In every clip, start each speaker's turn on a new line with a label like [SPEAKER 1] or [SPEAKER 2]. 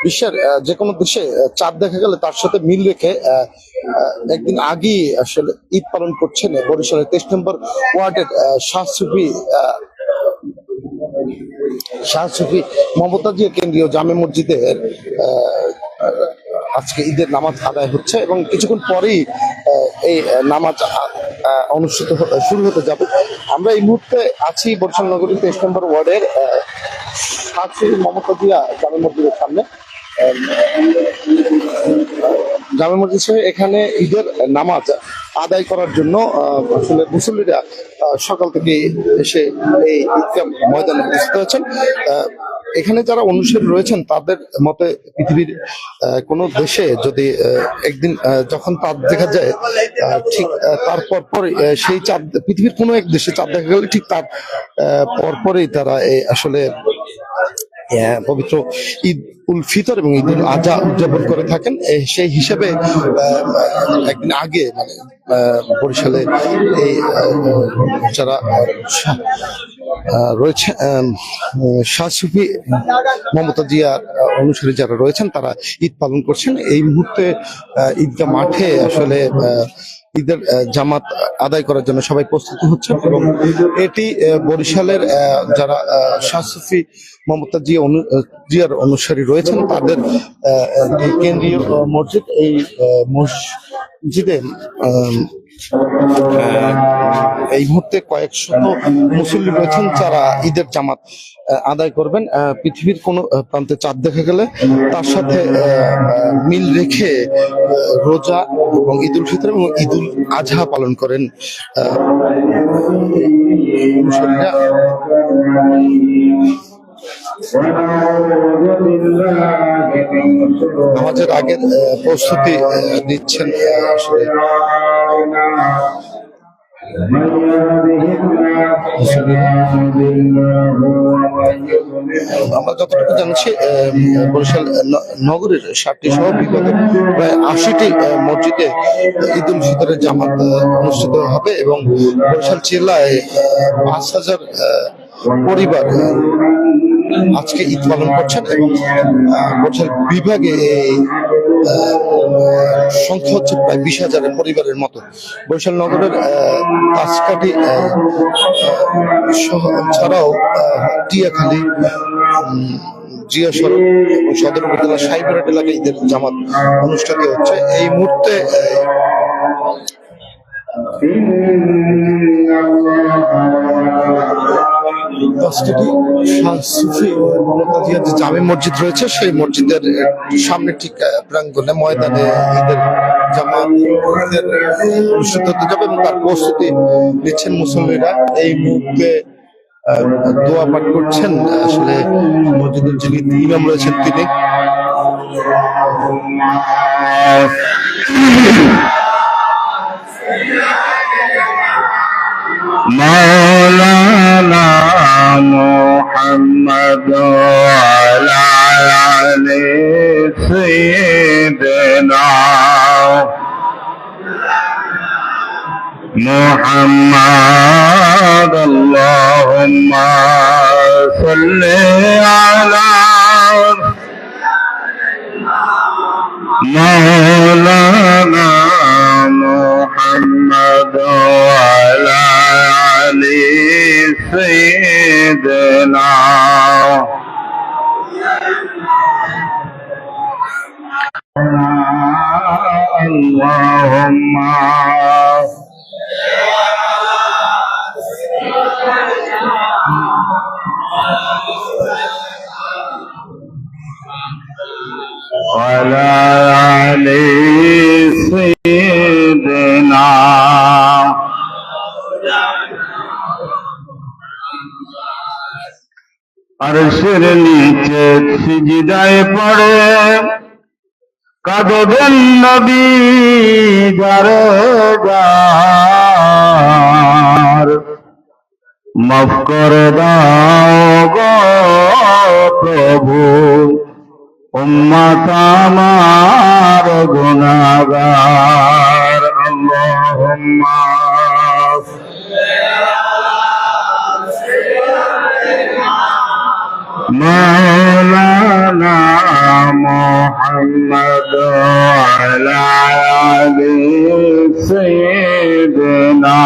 [SPEAKER 1] বিশ্বের যে কোনো দেশে চাঁদ দেখা গেলে তার সাথে মিল রেখে একদিন আগেই আসলে ঈদ পালন করছেন বরিশালের 23 নম্বর ওয়ার্ডের শাহ সুফি মমতাজিয়া কেন্দ্রীয় জামে মসজিদের আজকে ঈদের নামাজ আদায় হচ্ছে এবং কিছুক্ষণ পরেই এই নামাজ অনুষ্ঠিত শুরু হতে যাবে। আমরা এই মুহূর্তে আছি বরিশাল নগরীর 23 নম্বর ওয়ার্ডের শাহ সুফি মমতাজিয়া জামে মসজিদের সামনে। জামে মসজিদ এখানে ঈদের নামাজ আদায় করার জন্য আসলে মুসল্লিরা সকাল থেকে এসে এই ঈদগাহ ময়দানে উপস্থিত হয়েছেন। এখানে যারা অনুসারী রয়েছেন তাদের মতে পৃথিবীর কোনো দেশে যদি একদিন যখন চাঁদ দেখা যায় ঠিক তারপর পরে সেই চাঁদ পৃথিবীর কোনো এক দেশে চাঁদ দেখা গেলে ঠিক তার পরপরেই তারা আসলে পবিত্র ঈদ উল ফিতর এবং ঈদ উল আজহা উদযাপন করে থাকেন। সেই হিসেবে একদিন আগে মানে বরিশালে এই যারা রয়েছে শাহ সুফি মমতাজিয়ার অনুসারী যারা রয়েছেন তারা ঈদ পালন করছেন। এই মুহূর্তে ঈদগাহ মাঠে আসলে ঈদের জামাত আদায় করার জন্য সবাই প্রস্তুতি হচ্ছেন এবং এটি বরিশালের যারা শাহ সুফি মমতাজিয়ার অনুসারী রয়েছেন তাদের কেন্দ্রীয় মসজিদ। এই মসজিদে এই মুহূর্তে কয়েক শত মুসল্লি রয়েছেন যারা ঈদের জামাত আদায় করবেন। পৃথিবীর কোনো প্রান্তে চাঁদ দেখা গেলে তার সাথে মিল রেখে রোজা এবং ঈদ উল ফিতর এবং ঈদ উল আজহা পালন করেন মুসল্লিরা। নামাজের আগের প্রস্তুতি নিচ্ছেন আসলে আমরা যতটুকু জানছি বরিশাল নগরীর 60টি সহ বিগত প্রায় 80টি মসজিদে ঈদ উল ফিতরের জামাত অনুষ্ঠিত হবে এবং বরিশাল জেলায় 5000 পরিবার আজকে ঈদ পালন করছেন এবং বরিশাল বিভাগে এই সংখ্যা হচ্ছে প্রায় 20,000 পরিবারের মতো। বরিশাল নগরের কাছকাটি ছাড়াও টিয়াখালী, জিয়া সড়ক এবং সদর উপজেলা সাইবরাট এলাকায় ঈদের জামাত অনুষ্ঠিত হচ্ছে। এই মুহূর্তে শাহ সুফি মমতাজিয়া যে জামে মসজিদ রয়েছে সেই মসজিদের সামনে ঠিক প্রাঙ্গণে ময়দানে ঈদের জামাত অনুষ্ঠিত হতে যাবে এবং তার প্রস্তুতি নিচ্ছেন মুসল্লিরা। এই মুহূর্তে দোয়া পাঠ করছেন আসলে মসজিদের যিনি ইমাম রয়েছেন তিনি।
[SPEAKER 2] مولانا محمد وعلى آل سيدنا محمد اللهم صل على مولانا محمد وعلى آل سيدنا اللهم وعلى آل سيدنا আরশের নিচে সিজদায় পড়ে কাঁদবেন নবী যারে যার মাফ করে দাও গো প্রভু উম্মত আমার গুনাহগার। আল্লাহুম্মা مولانا مولانا محمد وعلى آل سيدنا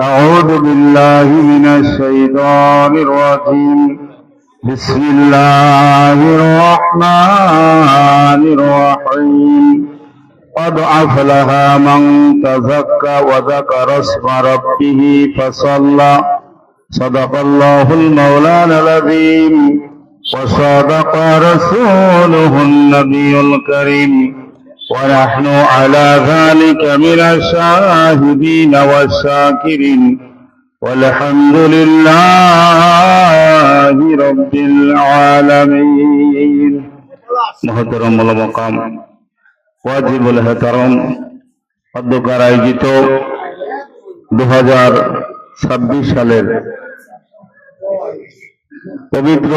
[SPEAKER 2] أعوذ بالله من الشيطان الرجيم بسم الله الرحمن الرحيم قد أفلح من تزكى وذكر اسم ربه فصلى صدق الله المولانا العظيم وصدق رسوله النبي الكريم ونحن على ذلك من الشاهدين والشاكرين والحمد لله رب العالمين محترم المقام واجب الحترم অধ্যক্ষার আয়োজিত 2026 সালের পবিত্র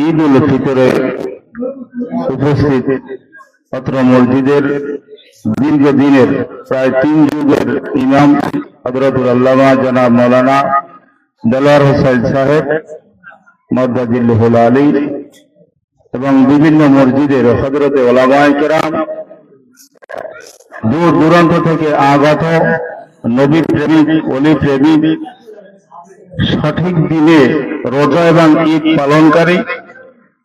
[SPEAKER 2] ঈদ উল ফিতরে উপস্থিত অত্র মসজিদের দীর্ঘদিনের প্রায় 3 যুগের ইমাম হযরতুল আল্লামা জনাব মাওলানা দেলোয়ার হোসেন সাহেব মাদ্দাজিল্লাহুল আলী এবং বিভিন্ন মসজিদের হযরতে উলামায়ে কেরাম, দূর দূরান্ত থেকে আগত নবী প্রেমিক ওলি প্রেমিক, সঠিক দিনে রোজা এবং ঈদ পালনকারী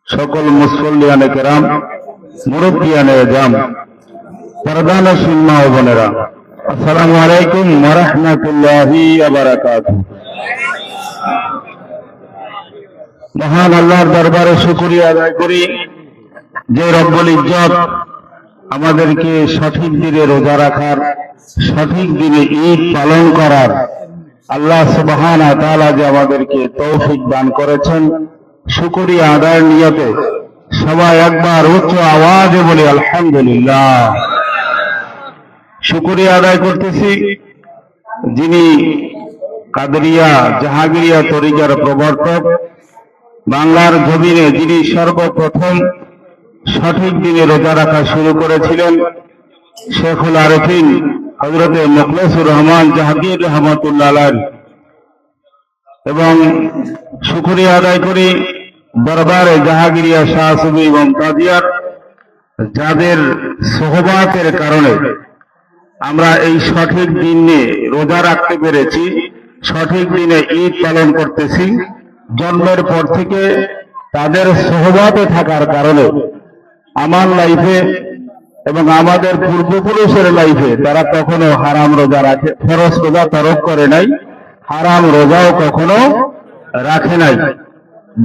[SPEAKER 2] সকল মুসল্লিয়ানে কেরাম, মুরব্বিয়ানে জাম, পর্দানশীল মা ও বোনেরা, আসসালামু আলাইকুম ওয়া রাহমাতুল্লাহি ওয়া বারাকাতুহু। মহান আল্লাহর দরবারে শুকরিয়া আদায় করি যে রব্বুল ইজ্জত আমাদেরকে সঠিক দিনে রোজা রাখার, সঠিক দিনে ঈদ পালন করার আল্লাহ সুবহানাহু ওয়া তাআলা যে আমাদেরকে তৌফিক দান করেছেন, শুকরিয়া আদায়ের নিয়তে সবাই একবার উচ্চ আওয়াজে বলি আলহামদুলিল্লাহ। শুকরিয়া আদায় করতেছি যিনি কাদরিয়া জাহাঙ্গীরিয়া তরিকার প্রবর্তক, বাংলার জমিনে যিনি সর্বপ্রথম সঠিক দিনে রোজা রাখা শুরু করেছিলেন, শেখুল আরেফিন হযরতে মুখলেসুর রহমান জাহাঙ্গীর রহমাতুল্লাহ আলাইহি। এবং শুকরিয়া আদায় করি দরবারে জাহাঙ্গীরিয়া শাহ সুফি মুমতাজিয়ার, যাদের সোহবাতের কারণে আমরা এই সঠিক দিনে রোজা রাখতে পেরেছি, সঠিক দিনে ঈদ পালন করতেছি। জন্মের পর থেকে তাদের সোহবাতে থাকার কারণে আমার লাইফে এবং আমাদের পূর্বপুরুষের লাইফে তারা কখনো হারাম রোজা রাখে, ফরজ রোজা তরক করে নাই, হারাম রোজাও কখনো রাখে নাই।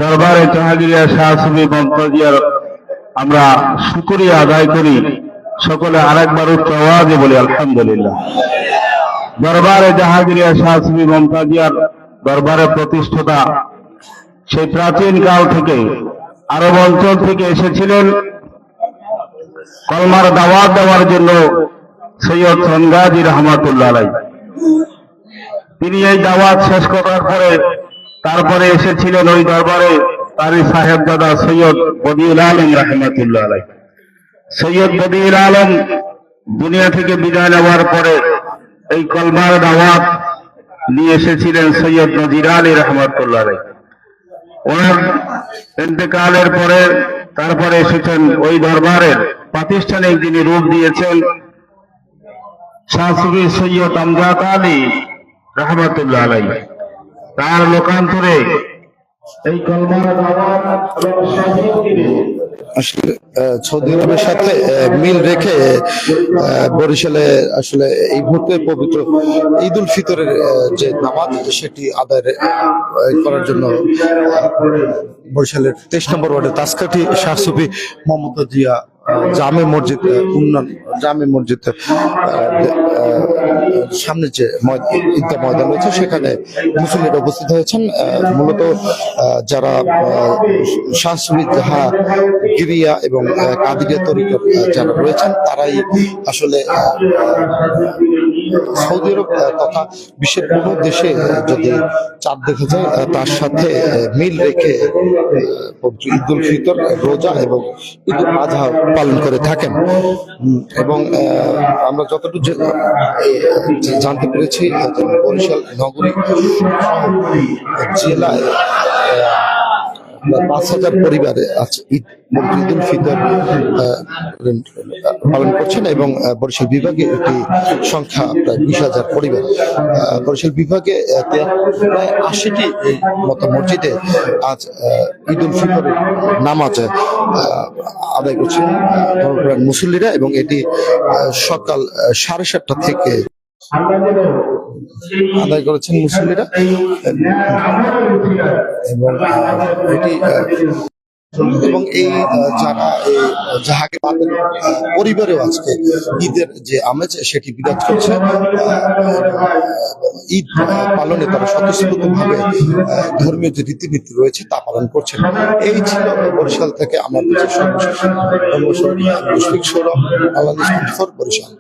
[SPEAKER 2] দরবারে জাহাঙ্গীরিয়া শাহ সুফি মুমতাজিয়ার আমরা শুকরিয়া আদায় করি, সকলে আরেকবার উচ্চ আওয়াজে বলি আলহামদুলিল্লাহ। দরবারে জাহাঙ্গীরিয়া শাহ সুফি মুমতাজিয়ার দরবারে প্রতিষ্ঠাতা সেই প্রাচীন কাল থেকে আরব অঞ্চল থেকে এসেছিলেন কলমার দাওয়াত দেওয়ার জন্য সৈয়দ সনগাজী রহমাতুল্লাহ আলাইহি। তিনি এই দাওয়াত শেষ করার পরে তারপরে এসেছিলেন ওই দরবারে তারই সাহেবজাদা সৈয়দ বদিউল আলম রহমাতুল্লাহ আলাইহি। সৈয়দ বদিউল আলম দুনিয়া থেকে বিদায় নেওয়ার পরে এই কলমার দাওয়াত নিয়ে এসেছিলেন সৈয়দ নজির আলী রহমাতুল্লাহ আলাইহি। ওনার ইন্তেকালের পরে তারপরে এসেছেন ওই দরবারের প্রাতিষ্ঠানিক যিনি রূপ দিয়েছেন শাহ সুফি সৈয়দ আমজাদ আলী রহমাতুল্লাহ আলাইহি। তার লোকান্তরে এই কলমার দাওয়াত এবং সঠিক দিনে
[SPEAKER 1] আসলে সৌদি আরবের সাথে মিল রেখে বরিশালে আসলে এই মুহূর্তে পবিত্র ঈদ উল ফিতরের যে নামাজ সেটি আদায় করার জন্য বরিশালের 23 নম্বর ওয়ার্ডের তাসকাঠি শাহ সুফি মোহাম্মদ জিয়া জামে মসজিদ উন্নয়ন জামে মসজিদ সামনে যে ঈদগাহ ময়দান রয়েছে সেখানে মুসল্লিরা উপস্থিত হয়েছেন। মূলত যারা শাহ সুফি জাহাঙ্গীরিয়া এবং কাদিরিয়া তরিকার যারা রয়েছেন তারাই আসলে সৌদি আরব তথা বিশ্বের কোনো দেশে যদি চাঁদ দেখা যায় তার সাথে মিল রেখে পবিত্র ঈদ উল ফিতর, রোজা এবং ঈদ উল আজহা পালন করে থাকেন। এবং আমরা যতটুকু জানতে পেরেছি বরিশাল নগরী জেলায় 5,000 পরিবারে আজ ঈদ উল ফিতর পালন করছেন এবং বরিশাল বিভাগে এটি সংখ্যা প্রায় 20,000 পরিবার। বরিশাল বিভাগে প্রায় 80টি মতো মসজিদে আজ ঈদ উল ফিতরের নামাজ আদায় করছেন ধর্মপ্রাণ মুসল্লিরা এবং এটি সকাল 7:30 থেকে আদায় করেছেন মুসল্লিরা এবং এই যারা জাহাগে বাদের পরিবারেও আজকে ঈদের যে আমেজ সেটি বিরাজ করছে। ঈদ পালনে তারা স্বতঃস্ফূর্তভাবে ধর্মীয় যে রীতিনীতি রয়েছে তা পালন করছেন। এই ছিল বরিশাল থেকে আমাদের সর্বশেষ সৌরভ বাংলাদেশ 24 বরিশাল।